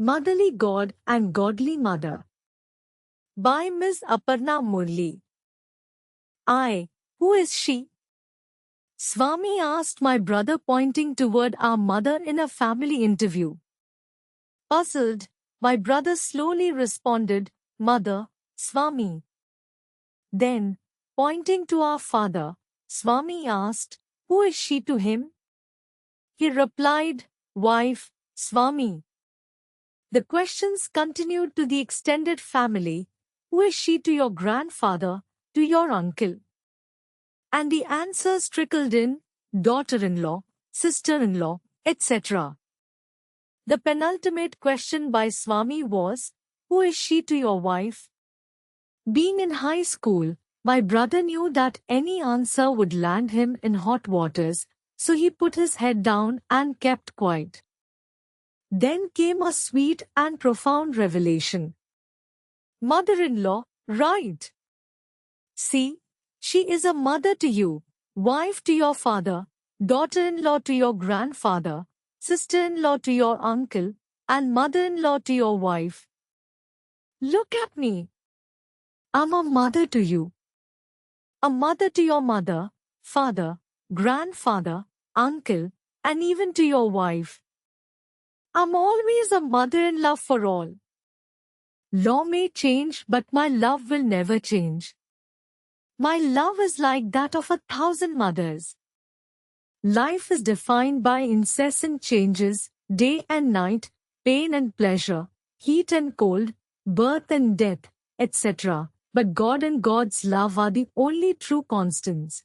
Motherly God and Godly Mother. By Ms. Aparna Murli. Who is she? Swami asked my brother, pointing toward our mother in a family interview. Puzzled, my brother slowly responded, Mother, Swami. Then, pointing to our father, Swami asked, Who is she to him? He replied, Wife, Swami. The questions continued to the extended family. Who is she to your grandfather, to your uncle? And the answers trickled in, daughter-in-law, sister-in-law, etc. The penultimate question by Swami was, Who is she to your wife? Being in high school, my brother knew that any answer would land him in hot waters, so he put his head down and kept quiet. Then came a sweet and profound revelation. Mother-in-law, right? See, she is a mother to you, wife to your father, daughter-in-law to your grandfather, sister-in-law to your uncle, and mother-in-law to your wife. Look at me. I'm a mother to you. A mother to your mother, father, grandfather, uncle, and even to your wife. I'm always a mother-in-law for all. Law may change, but my love will never change. My love is like that of 1,000 mothers. Life is defined by incessant changes, day and night, pain and pleasure, heat and cold, birth and death, etc. But God and God's love are the only true constants.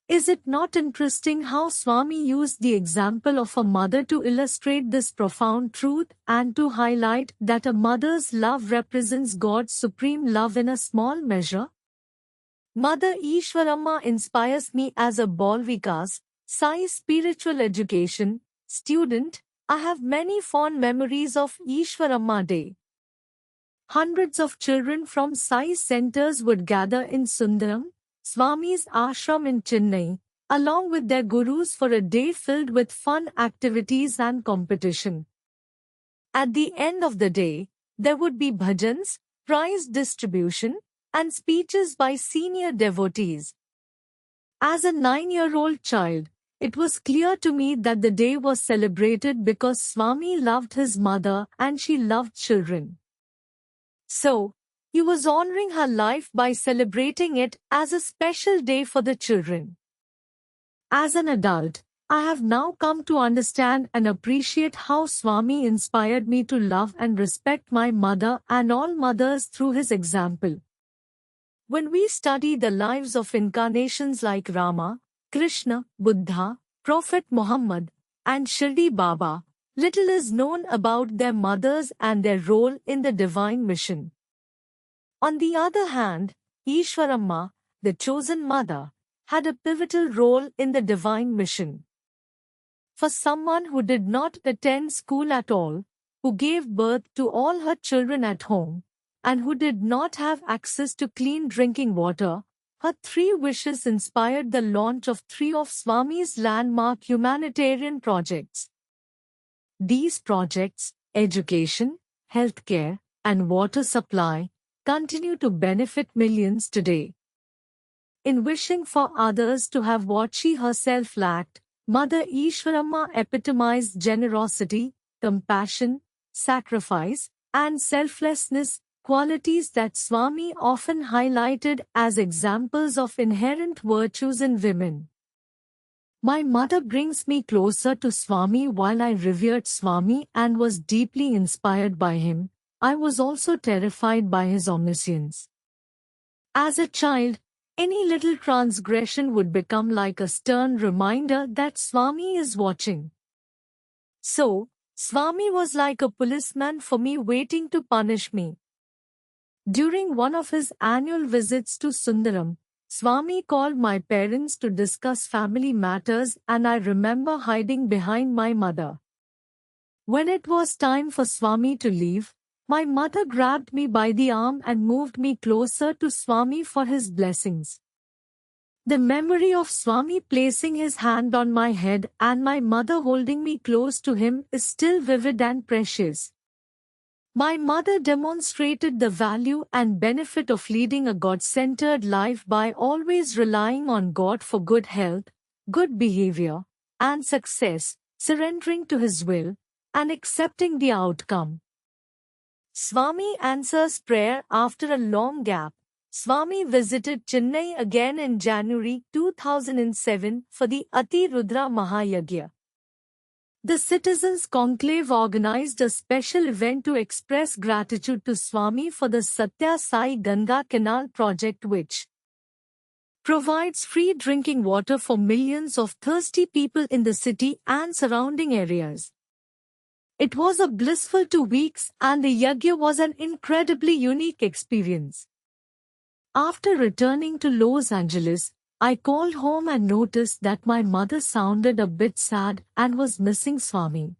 Is it not interesting how Swami used the example of a mother to illustrate this profound truth and to highlight that a mother's love represents God's supreme love in a small measure? Mother Ishwaramma inspires me as a Balvikas, Sai spiritual education student. I have many fond memories of Ishwaramma Day. Hundreds of children from Sai centers would gather in Sundaram, Swami's ashram in Chennai, along with their gurus for a day filled with fun activities and competition. At the end of the day, there would be bhajans, prize distribution, and speeches by senior devotees. As a 9-year-old child, it was clear to me that the day was celebrated because Swami loved his mother and she loved children. So, he was honoring her life by celebrating it as a special day for the children. As an adult, I have now come to understand and appreciate how Swami inspired me to love and respect my mother and all mothers through his example. When we study the lives of incarnations like Rama, Krishna, Buddha, Prophet Muhammad, and Shirdi Baba, little is known about their mothers and their role in the divine mission. On the other hand, Ishwaramma, the chosen mother, had a pivotal role in the divine mission. For someone who did not attend school at all, who gave birth to all her children at home, and who did not have access to clean drinking water, her 3 wishes inspired the launch of 3 of Swami's landmark humanitarian projects. These projects, education, healthcare, and water supply, continue to benefit millions today. In wishing for others to have what she herself lacked, Mother Ishwaramma epitomized generosity, compassion, sacrifice, and selflessness, qualities that Swami often highlighted as examples of inherent virtues in women. My mother brings me closer to Swami. While I revered Swami and was deeply inspired by him, I was also terrified by his omniscience. As a child, any little transgression would become like a stern reminder that Swami is watching. So, Swami was like a policeman for me, waiting to punish me. During one of his annual visits to Sundaram, Swami called my parents to discuss family matters, and I remember hiding behind my mother. When it was time for Swami to leave, my mother grabbed me by the arm and moved me closer to Swami for his blessings. The memory of Swami placing his hand on my head and my mother holding me close to him is still vivid and precious. My mother demonstrated the value and benefit of leading a God-centered life by always relying on God for good health, good behavior, and success, surrendering to His will, and accepting the outcome. Swami answers prayer after a long gap. Swami visited Chennai again in January 2007 for the Ati Rudra Mahayagya. The Citizens Conclave organized a special event to express gratitude to Swami for the Satya Sai Ganga Canal project, which provides free drinking water for millions of thirsty people in the city and surrounding areas. It was a blissful 2 weeks and the yagya was an incredibly unique experience. After returning to Los Angeles, I called home and noticed that my mother sounded a bit sad and was missing Swami.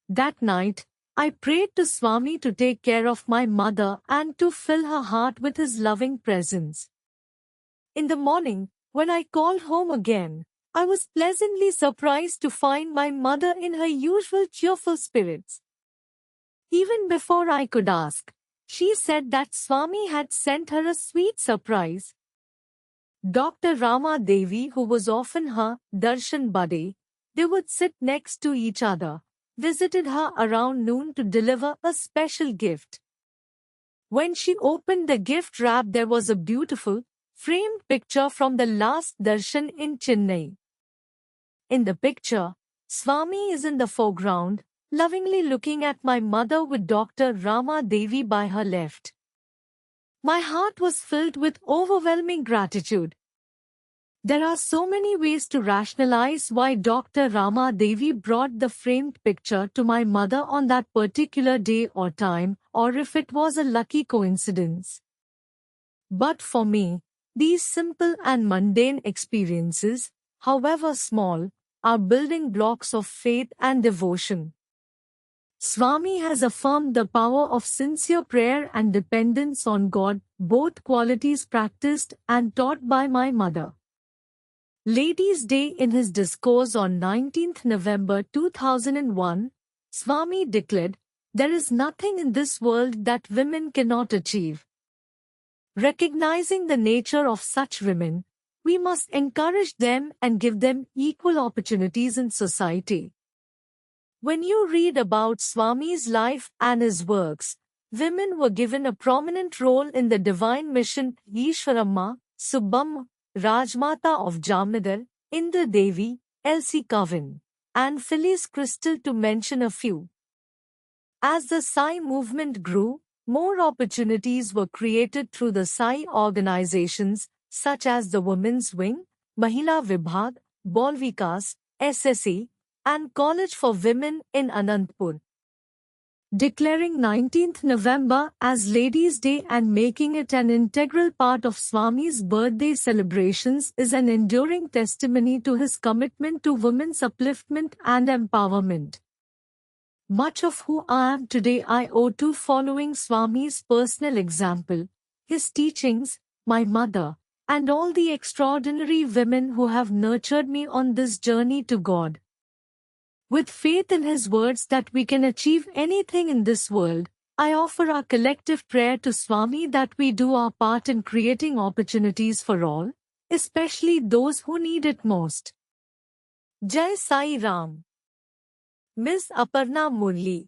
That night, I prayed to Swami to take care of my mother and to fill her heart with his loving presence. In the morning, when I called home again, I was pleasantly surprised to find my mother in her usual cheerful spirits. Even before I could ask, she said that Swami had sent her a sweet surprise. Dr. Rama Devi, who was often her darshan buddy, they would sit next to each other, visited her around noon to deliver a special gift. When she opened the gift wrap, there was a beautiful, framed picture from the last darshan in Chennai. In the picture, Swami is in the foreground, lovingly looking at my mother with Dr. Rama Devi by her left. My heart was filled with overwhelming gratitude. There are so many ways to rationalize why Dr. Rama Devi brought the framed picture to my mother on that particular day or time, or if it was a lucky coincidence. But for me, these simple and mundane experiences, however small, are building blocks of faith and devotion. Swami has affirmed the power of sincere prayer and dependence on God, both qualities practiced and taught by my mother. Ladies' Day. In his discourse on 19th November 2001, Swami declared, "There is nothing in this world that women cannot achieve." Recognizing the nature of such women, we must encourage them and give them equal opportunities in society. When you read about Swami's life and his works, women were given a prominent role in the divine mission. Ishwaramma, Subbamma, Rajmata of Jamnagar, Indra Devi, Elsie Coven, and Phyllis Crystal, to mention a few. As the Sai movement grew, more opportunities were created through the Sai organizations such as the Women's Wing, Mahila Vibhag, Bal Vikas, SSE, and College for Women in Anantapur. Declaring 19th November as Ladies' Day and making it an integral part of Swami's birthday celebrations is an enduring testimony to his commitment to women's upliftment and empowerment. Much of who I am today I owe to following Swami's personal example, his teachings, my mother, and all the extraordinary women who have nurtured me on this journey to God. With faith in his words that we can achieve anything in this world, I offer our collective prayer to Swami that we do our part in creating opportunities for all, especially those who need it most. Jai Sai Ram. Ms. Aparna Murli.